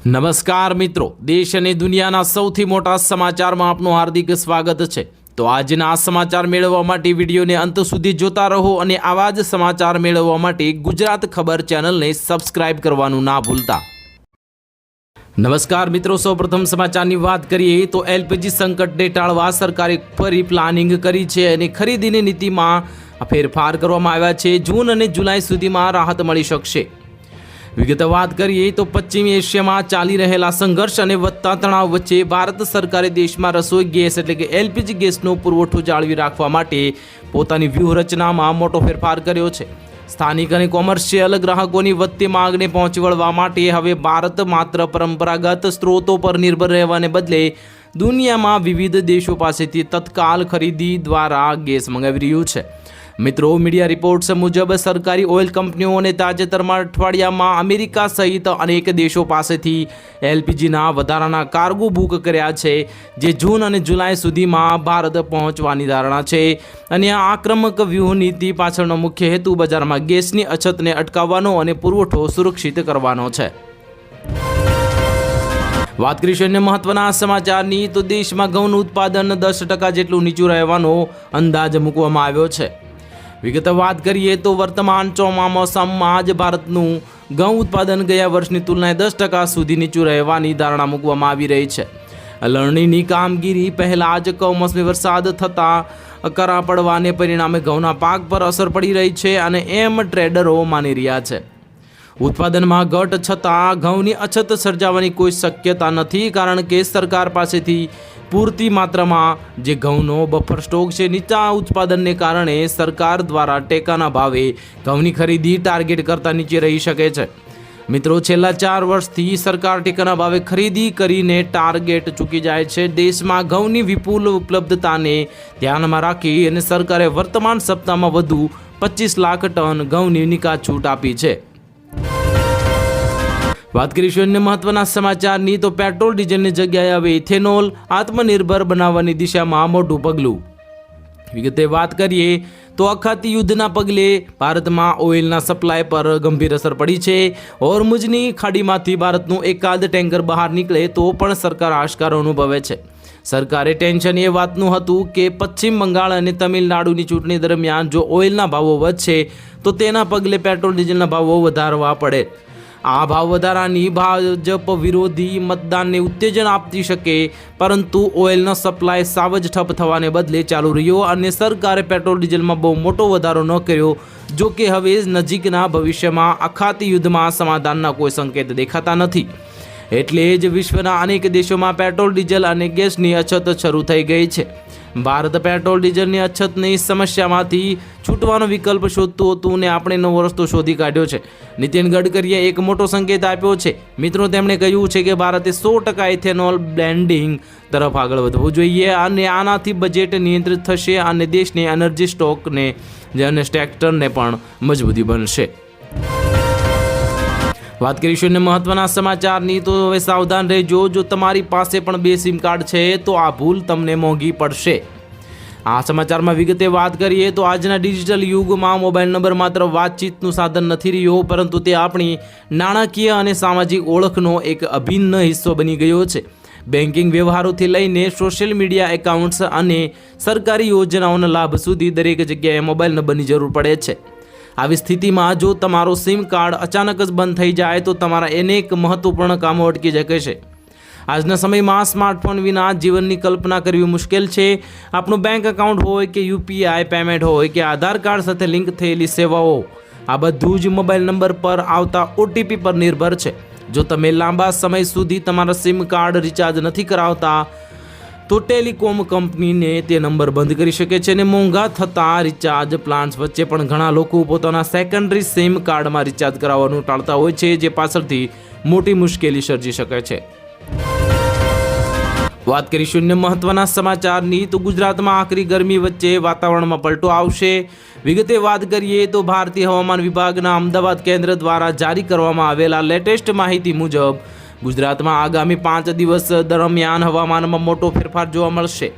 નમસ્કાર મિત્રો, દેશ અને દુનિયાના સૌથી મોટા સમાચારમાં આપનું હાર્દિક સ્વાગત છે। તો આજના આ સમાચાર મેળવવા માટે વિડીયોને અંત સુધી જોતા રહો અને આવા જ સમાચાર મેળવવા માટે ગુજરાત ખબર ચેનલને સબસ્ક્રાઇબ કરવાનું ના ભૂલતા। નમસ્કાર મિત્રો, સૌપ્રથમ સમાચારની વાત કરીએ તો એલપીજી સંકટને ટાળવા સરકારે ફરી પ્લાનિંગ કરી છે અને ખરીદીની નીતિમાં ફેરફાર કરવામાં આવ્યા છે। જૂન અને જુલાઈ સુધીમાં રાહત મળી શકશે। વિગતે વાત કરીએ તો પશ્ચિમી એશિયામાં ચાલી રહેલા સંઘર્ષ અને વધતા તણાવ વચ્ચે ભારત સરકારે દેશમાં રસોઈ ગેસ એટલે કે એલપીજી ગેસનો પુરવઠો જાળવી રાખવા માટે પોતાની વ્યૂહરચનામાં મોટો ફેરફાર કર્યો છે। સ્થાનિક અને કોમર્શિયલ ગ્રાહકોની વધતી માંગને પહોંચી વળવા માટે હવે ભારત માત્ર પરંપરાગત સ્ત્રોતો પર નિર્ભર રહેવાને બદલે દુનિયામાં વિવિધ દેશો પાસેથી તત્કાલ ખરીદી દ્વારા ગેસ મંગાવી રહ્યું છે। મિત્રો, મીડિયા રિપોર્ટ્સ મુજબ સરકારી ઓઇલ કંપનીઓને તાજેતરમાં અઠવાડિયામાં અમેરિકા સહિત અનેક દેશો પાસેથી એલપીજીના વધારાના કાર્ગો બુક કર્યા છે, જે જૂન અને જુલાઈ સુધીમાં ભારત પહોંચવાની ધારણા છે। અને આ આક્રમક વ્યૂહ નીતિ પાછળનો મુખ્ય હેતુ બજારમાં ગેસની અછતને અટકાવવાનો અને પુરવઠો સુરક્ષિત કરવાનો છે। વાત કરીશું અન્ય મહત્વના સમાચારની તો દેશમાં ઘઉંનું ઉત્પાદન 10% જેટલું નીચું રહેવાનો અંદાજ મૂકવામાં આવ્યો છે। વિગતે વાત કરીએ તો વર્તમાન ચોમાસામાં જ ભારતનું ઘઉં ઉત્પાદન ગયા વર્ષની તુલનાએ 10% સુધી નીચું રહેવાની ધારણા મૂકવામાં આવી રહી છે। લણણીની કામગીરી પહેલાં જ કમોસમી વરસાદ થતાં કરા પડવાને પરિણામે ઘઉંના પાક પર અસર પડી રહી છે અને એમ ટ્રેડરો માની રહ્યા છે। ઉત્પાદનમાં ઘટ છતાં ઘઉંની અછત સર્જાવાની કોઈ શક્યતા નથી, કારણ કે સરકાર પાસેથી પૂરતી માત્રામાં જે ઘઉંનો બફર સ્ટોક છે। નીચા ઉત્પાદનને કારણે સરકાર દ્વારા ટેકાના ભાવે ઘઉંની ખરીદી ટાર્ગેટ કરતાં નીચે રહી શકે છે। મિત્રો, છેલ્લા 4 વર્ષથી સરકાર ટેકાના ભાવે ખરીદી કરીને ટાર્ગેટ ચૂકી જાય છે। દેશમાં ઘઉંની વિપુલ ઉપલબ્ધતાને ધ્યાનમાં રાખી અને સરકારે વર્તમાન સપ્તાહમાં વધુ 25 લાખ ટન ઘઉંની નિકાસ છૂટ આપી છે। વાત કરીશું અન્ય મહત્વના સમાચારની તો પેટ્રોલ ડીઝલની જગ્યાએ હવે ઇથેનોલ આત્મનિર્ભર બનાવવાની દિશામાં મોટું પગલું। વિગતે વાત કરીએ તો અખાતી યુદ્ધના પગલે ભારતમાં ઓઇલના સપ્લાય પર ગંભીર અસર પડી છે। હોર્મુઝની ખાડીમાંથી ભારતનું એકાદ ટેન્કર બહાર નીકળે તો પણ સરકાર હાશકારો અનુભવે છે। સરકારે ટેન્શન એ વાતનું હતું કે પશ્ચિમ બંગાળ અને તમિલનાડુની ચૂંટણી દરમિયાન જો ઓઇલના ભાવો વધશે તો તેના પગલે પેટ્રોલ ડીઝલના ભાવો વધારવા પડે। આ ભાવ વધારાની ભાજપ વિરોધી મતદાનને ઉત્તેજન આપી શકે, પરંતુ ઓઇલનો સપ્લાય સાવ જ ઠપ થવાને બદલે ચાલુ રહ્યો અને સરકારે પેટ્રોલ ડીઝલમાં બહુ મોટો વધારો ન કર્યો। જો કે હવે નજીકના ભવિષ્યમાં અખાતી યુદ્ધમાં સમાધાનના કોઈ સંકેત દેખાતા નથી, એટલે જ વિશ્વના અનેક દેશોમાં પેટ્રોલ ડીઝલ અને ગેસની અછત શરૂ થઈ ગઈ છે। ભારત પેટ્રોલ ડીઝલની અછતની સમસ્યામાંથી છૂટવાનો વિકલ્પ શોધતું હતું ને આપણે નવો રસ્તો શોધી કાઢ્યો છે। નીતિન ગડકરીએ એક મોટો સંકેત આપ્યો છે। મિત્રો, તેમણે કહ્યું છે કે ભારતે 100% ઇથેનોલ બ્લેન્ડિંગ તરફ આગળ વધવું જોઈએ અને આનાથી બજેટ નિયંત્રિત થશે અને દેશની એનર્જી સ્ટોકને અને સેક્ટરને પણ મજબૂતી બનશે। વાત કરીશું અને મહત્વના સમાચારની તો હવે સાવધાન રહેજો, જો તમારી પાસે પણ 2 સિમ કાર્ડ છે તો આ ભૂલ તમને મોંઘી પડશે। આ સમાચારમાં વિગતે વાત કરીએ તો આજના ડિજિટલ યુગમાં મોબાઈલ નંબર માત્ર વાતચીતનું સાધન નથી રહ્યો, પરંતુ તે આપણી નાણાકીય અને સામાજિક ઓળખનો એક અભિન્ન હિસ્સો બની ગયો છે। બેન્કિંગ વ્યવહારોથી લઈને સોશિયલ મીડિયા એકાઉન્ટ્સ અને સરકારી યોજનાઓના લાભ સુધી દરેક જગ્યાએ મોબાઈલ નંબરની જરૂર પડે છે। આવી સ્થિતિમાં જો તમારો સિમ કાર્ડ અચાનક જ બંધ થઈ જાય તો તમારા અનેક મહત્વપૂર્ણ કામો અટકી શકે છે। આજના સમયમાં સ્માર્ટફોન વિના જીવનની કલ્પના કરવી મુશ્કેલ છે। આપણું બેંક એકાઉન્ટ હોય કે યુપીઆઈ પેમેન્ટ હોય કે આધાર કાર્ડ સાથે લિંક થયેલી સેવાઓ, આ બધું જ મોબાઈલ નંબર પર આવતા ઓટીપી પર નિર્ભર છે। જો તમે લાંબા સમય સુધી તમારા સિમ કાર્ડ રિચાર્જ નથી કરાવતા તો ટેલિકોમ કંપનીને તે નંબર બંધ કરી શકે છે અને મોંઘા થતા રિચાર્જ પ્લાન્સ વચ્ચે પણ ઘણા લોકો પોતાના સેકન્ડરી સિમ કાર્ડમાં રિચાર્જ કરાવવાનું ટાળતા હોય છે, જે પાછળથી મોટી મુશ્કેલી સર્જી શકે છે। વાત કરીશું અન્ય મહત્વના સમાચારની તો ગુજરાતમાં આકરી ગરમી વચ્ચે વાતાવરણમાં પલટો આવશે। વિગતે વાત કરીએ તો ભારતીય હવામાન વિભાગના અમદાવાદ કેન્દ્ર દ્વારા જારી કરવામાં આવેલા લેટેસ્ટ માહિતી મુજબ ગુજરાતમાં આગામી 5 દિવસ દરમિયાન હવામાનમાં મોટો ફેરફાર જોવા મળશે।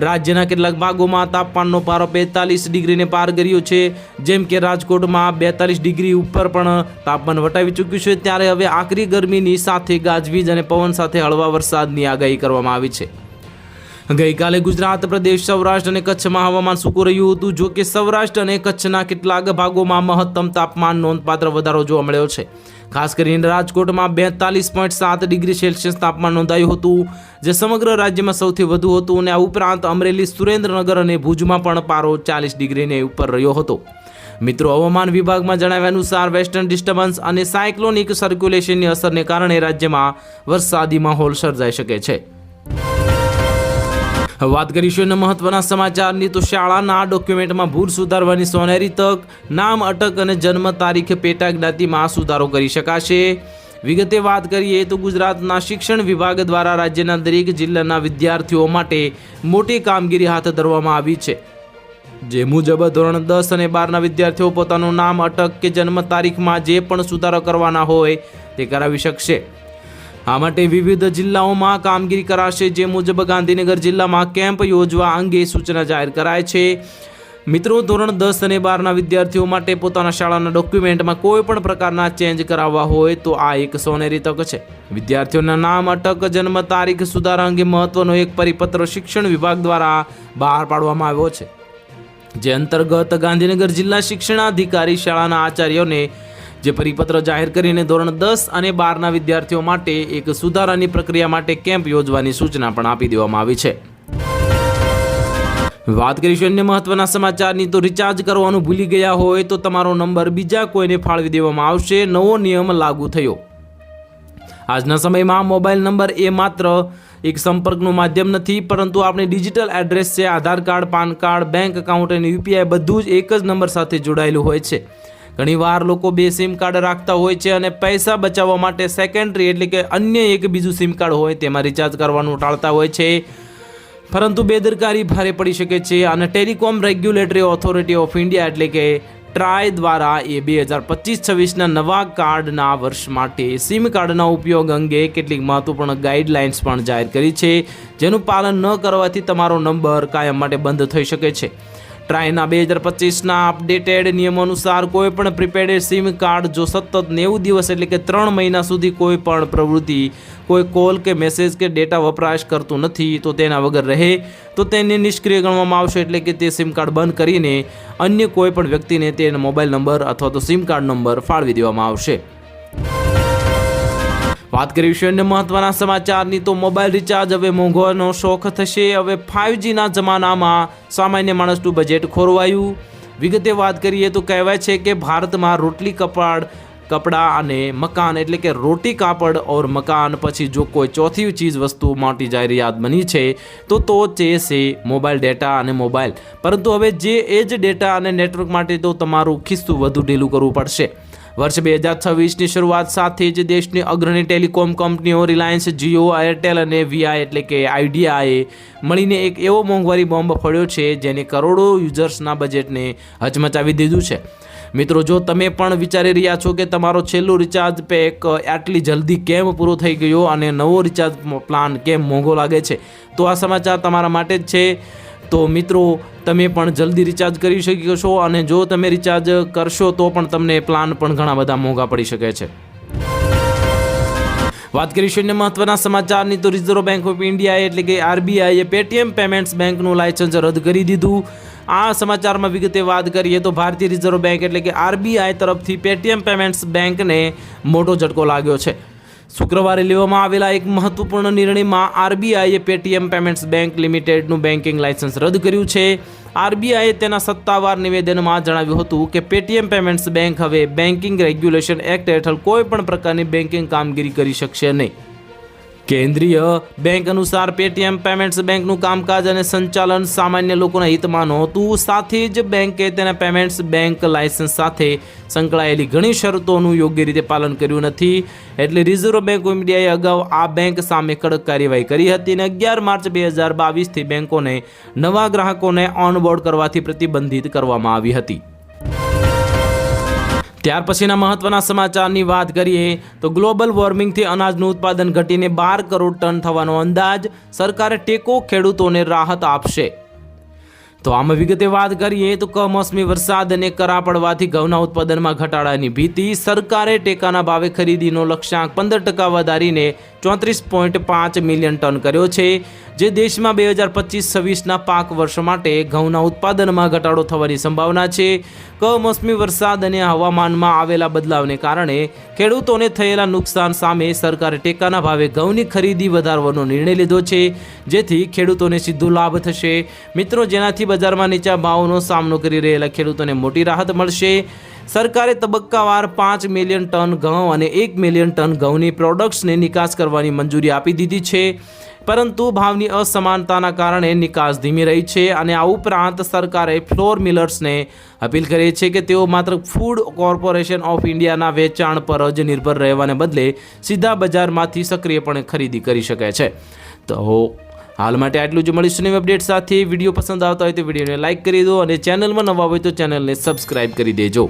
રાજ્યના કેટલાક ભાગોમાં તાપમાનનો પારો 42 ડિગ્રીને પાર કર્યો છે, જેમ કે રાજકોટમાં 42 ડિગ્રી ઉપર પણ તાપમાન વટાવી ચૂક્યું છે। ત્યારે હવે આકરી ગરમીની સાથે ગાજવીજ અને પવન સાથે હળવા વરસાદની આગાહી કરવામાં આવી છે। ગઈકાલે ગુજરાત, પ્રદેશ, સૌરાષ્ટ્ર અને કચ્છમાં હવામાન સૂકું રહ્યું હતું। જો કે સૌરાષ્ટ્ર અને કચ્છના કેટલાક ભાગોમાં મહત્તમ તાપમાન નોંધપાત્ર વધારો જોવા મળ્યો છે। ખાસ કરીને રાજકોટમાં 42.7 ડિગ્રી સેલ્સિયસ તાપમાન નોંધાયું હતું, જે સમગ્ર રાજ્યમાં સૌથી વધુ હતું। અને આ ઉપરાંત અમરેલી, સુરેન્દ્રનગર અને ભુજમાં પણ પારો 40 ડિગ્રીને ઉપર રહ્યો હતો। મિત્રો, હવામાન વિભાગમાં જણાવ્યા અનુસાર વેસ્ટર્ન ડિસ્ટર્બન્સ અને સાયક્લોનિક સર્ક્યુલેશનની અસરને કારણે રાજ્યમાં વરસાદી માહોલ સર્જાઈ શકે છે। વાત કરીશું મહત્વના સમાચારની, તો શાળાના ડોક્યુમેન્ટમાં ભૂલ સુધારવાની સોનેરી તક, નામ, અટક અને જન્મ તારીખ પેટા જ્ઞાતિમાં સુધારો કરી શકાશે। વિગતે વાત કરીએ તો ગુજરાતના શિક્ષણ વિભાગ દ્વારા રાજ્યના દરેક જિલ્લાના વિદ્યાર્થીઓ માટે મોટી કામગીરી હાથ ધરવામાં આવી છે, જે મુજબ ધોરણ 10 અને 12ના વિદ્યાર્થીઓ પોતાનું નામ, અટક કે જન્મ તારીખમાં જે પણ સુધારો કરવાના હોય તે કરાવી શકશે। આ માટે વિવિધ જિલ્લાઓમાં કામગીરી કરાશે, જે મુજબ ગાંધીનગર જિલ્લામાં કેમ્પ યોજવા અંગે સૂચના જાહેર કરાય છે। મિત્રો, ધોરણ 10 અને 12ના વિદ્યાર્થીઓ માટે પોતાના શાળાના ડોક્યુમેન્ટમાં કોઈ પણ પ્રકારના ચેન્જ કરાવવા હોય તો આ એક સોનેરી તક છે। વિદ્યાર્થીઓના નામ, અટક, જન્મ તારીખ સુધારા અંગે મહત્વનો એક પરિપત્ર શિક્ષણ વિભાગ દ્વારા બહાર પાડવામાં આવ્યો છે, જે અંતર્ગત ગાંધીનગર જિલ્લા શિક્ષણાધિકારી શાળાના આચાર્યોને જે પરિપત્ર જાહેર કરીને ધોરણ 10 અને 12ના વિદ્યાર્થીઓ માટે એક સુધારાની પ્રક્રિયા માટે કેમ્પ યોજવાની સૂચના પણ આપી દેવામાં આવી છે। વાત કરીશું અન્ય મહત્વના સમાચારની, તો રિચાર્જ કરવાનું ભૂલી ગયા હોય તો તમારો નંબર બીજા કોઈને ફાળવી દેવામાં આવશે। નવો નિયમ લાગુ થયો। આજના સમયમાં મોબાઈલ નંબર એ માત્ર એક સંપર્કનું માધ્યમ નથી, પરંતુ આપણે ડિજિટલ એડ્રેસ છે। Aadhaar card, PAN card, bank account અને યુપીઆઈ બધું જ એક જ નંબર સાથે જોડાયેલું હોય છે। ઘણીવાર લોકો 2 સિમ કાર્ડ રાખતા હોય છે અને પૈસા બચાવવા માટે સેકન્ડરી એટલે કે અન્ય એક બીજું સિમ કાર્ડ હોય તેમાં રિચાર્જ કરવાનું ટાળતા હોય છે, પરંતુ બેદરકારી ભારે પડી શકે છે। અને telecom regulatory authority of India એટલે કે ટ્રાય દ્વારા એ 2025-26ના નવા કાર્ડના વર્ષ માટે સિમ કાર્ડના ઉપયોગ અંગે કેટલીક મહત્વપૂર્ણ ગાઈડલાઇન્સ પણ જાહેર કરી છે, જેનું પાલન ન કરવાથી તમારો નંબર કાયમ માટે બંધ થઈ શકે છે। ટ્રાયના 2025ના અપડેટેડ નિયમો અનુસાર કોઈ પણ પ્રીપેડ સિમ કાર્ડ જો સતત 90 દિવસ એટલે કે 3 મહિના સુધી કોઈ પણ પ્રવૃત્તિ, કોઈ કોલ કે મેસેજ કે ડેટા વપરાશ કરતું નથી તો તેના વગર રહે તો તેને નિષ્ક્રિય ગણવામાં આવશે, એટલે કે તે સિમ કાર્ડ બંધ કરીને અન્ય કોઈ પણ વ્યક્તિને તેનો મોબાઈલ નંબર અથવા તો સિમ કાર્ડ નંબર ફાળવી દેવામાં આવશે। વાત કરીશું અન્ય મહત્વના સમાચારની, તો મોબાઈલ રિચાર્જ હવે મોંઘવાનો શોખ થશે। હવે 5Gના જમાનામાં સામાન્ય માણસનું બજેટ ખોરવાયું। વિગતે વાત કરીએ તો કહેવાય છે કે ભારતમાં રોટલી, કપડાં અને મકાન એટલે કે રોટી, કાપડ ઓર મકાન પછી જો કોઈ ચોથી ચીજ વસ્તુ મોટી જાહેરાત બની છે તો તે છે મોબાઈલ ડેટા અને મોબાઈલ। પરંતુ હવે એ જ ડેટા અને નેટવર્ક માટે તો તમારું ખિસ્સું વધુ ઢીલું કરવું પડશે। વર્ષ 2026ની શરૂઆત સાથે જ દેશની અગ્રણી ટેલિકોમ કંપનીઓ રિલાયન્સ, જીઓ, એરટેલ અને વીઆઈ એટલે કે આઈડિયાએ મળીને એક એવો મોંઘવારી બોમ્બ ફોડ્યો છે જેને કરોડો યુઝર્સના બજેટને હચમચાવી દીધું છે। મિત્રો, જો તમે પણ વિચારી રહ્યા છો કે તમારો છેલ્લો રિચાર્જ પેક આટલી જલ્દી કેમ પૂરો થઈ ગયો અને નવો રિચાર્જ પ્લાન કેમ મોંઘો લાગે છે, તો આ સમાચાર તમારા માટે જ છે। તો મિત્રો, તમે પણ જલ્દી રિચાર્જ કરી શકો છો અને જો તમે રિચાર્જ કરશો તો પણ તમને પ્લાન પણ ઘણા બધા મોંઘા પડી શકે છે। વાત કરીશું મહત્વના સમાચારની, તો રિઝર્વ બેંક ઓફ ઇન્ડિયા એટલે કે આરબીઆઈએ પેટીએમ પેમેન્ટ્સ બેંકનું લાયસન્સ રદ કરી દીધું। આ સમાચારમાં વિગતે વાત કરીએ તો ભારતીય રિઝર્વ બેંક એટલે કે આરબીઆઈ તરફથી પેટીએમ પેમેન્ટ્સ બેંકને મોટો ઝટકો લાગ્યો છે। શુક્રવારે લેવામાં આવેલા એક મહત્વપૂર્ણ નિર્ણયમાં આરબીઆઈએ પેટીએમ પેમેન્ટ્સ બેંક લિમિટેડનું બેન્કિંગ લાયસન્સ રદ કર્યું છે। આરબીઆઈએ તેના સત્તાવાર નિવેદનમાં જણાવ્યું હતું કે પેટીએમ પેમેન્ટ્સ બેંક હવે બેન્કિંગ રેગ્યુલેશન એક્ટ હેઠળ કોઈ પણ પ્રકારની બેન્કિંગ કામગીરી કરી શકશે નહીં। કેન્દ્રીય બેંક અનુસાર પેટીએમ પેમેન્ટ્સ બેંકનું કામકાજ અને સંચાલન સામાન્ય લોકોના હિતમાં નહોતું, સાથે જ બેંકે તેના પેમેન્ટ્સ બેંક લાયસન્સ સાથે સંકળાયેલી ઘણી શરતોનું યોગ્ય રીતે પાલન કર્યું નથી। એટલે રિઝર્વ બેંક ઓફ ઇન્ડિયાએ અગાઉ આ બેંક સામે કડક કાર્યવાહી કરી હતી અને 11 માર્ચ 2022થી બેંકોને નવા ગ્રાહકોને ઓનબોર્ડ કરવાથી પ્રતિબંધિત કરવામાં આવી હતી। ત્યાર પછીના મહત્વના સમાચારની વાત કરીએ તો ગ્લોબલ વોર્મિંગથી અનાજનું ઉત્પાદન ઘટીને 12 કરોડ ટન થવાનો અંદાજ, સરકારે ટેકો, ખેડૂતોને રાહત આપશે. તો આમાં વિગતે વાત કરીએ તો કમોસમી વરસાદ અને કરા પડવાથી ઘઉંના ઉત્પાદનમાં ઘટાડાની ભીતિ, સરકારે ટેકાના ભાવે ખરીદીનો લક્ષ્યાંક 15% વધારીને 34.5 મિલિયન ટન કર્યો છે, જે દેશમાં 2025-26ના પાક વર્ષ માટે ઘઉંના ઉત્પાદનમાં ઘટાડો થવાની સંભાવના છે. કમોસમી વરસાદ અને હવામાનમાં આવેલા બદલાવને કારણે ખેડૂતોને થયેલા નુકસાન સામે સરકારે ટેકાના ભાવે ઘઉંની ખરીદી વધારવાનો નિર્ણય લીધો છે, જેથી ખેડૂતોને સીધો લાભ થશે. મિત્રો, જેનાથી બજારમાં નીચા ભાવનો સામનો કરી રહેલા ખેડૂતોને મોટી રાહત મળશે. સરકારે તબક્કાવાર 5 મિલિયન ટન ઘઉં અને 1 મિલિયન ટન ઘઉંની પ્રોડક્ટ્સને નિકાસ કરવાની મંજૂરી આપી દીધી છે, પરંતુ ભાવની અસમાનતાના કારણે નિકાસ ધીમી રહી છે. અને આ ઉપરાંત સરકારે ફ્લોર મિલર્સને અપીલ કરી છે કે તેઓ માત્ર ફૂડ કોર્પોરેશન ઓફ ઇન્ડિયાના વેચાણ પર જ નિર્ભર રહેવાને બદલે સીધા બજારમાંથી સક્રિયપણે ખરીદી કરી શકે છે. તો હાલ માટે આટલું જ. મળીશું નવી અપડેટ સાથે. વિડીયો પસંદ આવતા હોય તો વિડીયોને લાઇક કરી દો અને ચેનલમાં નવા હોય તો ચેનલને સબસ્ક્રાઇબ કરી દેજો.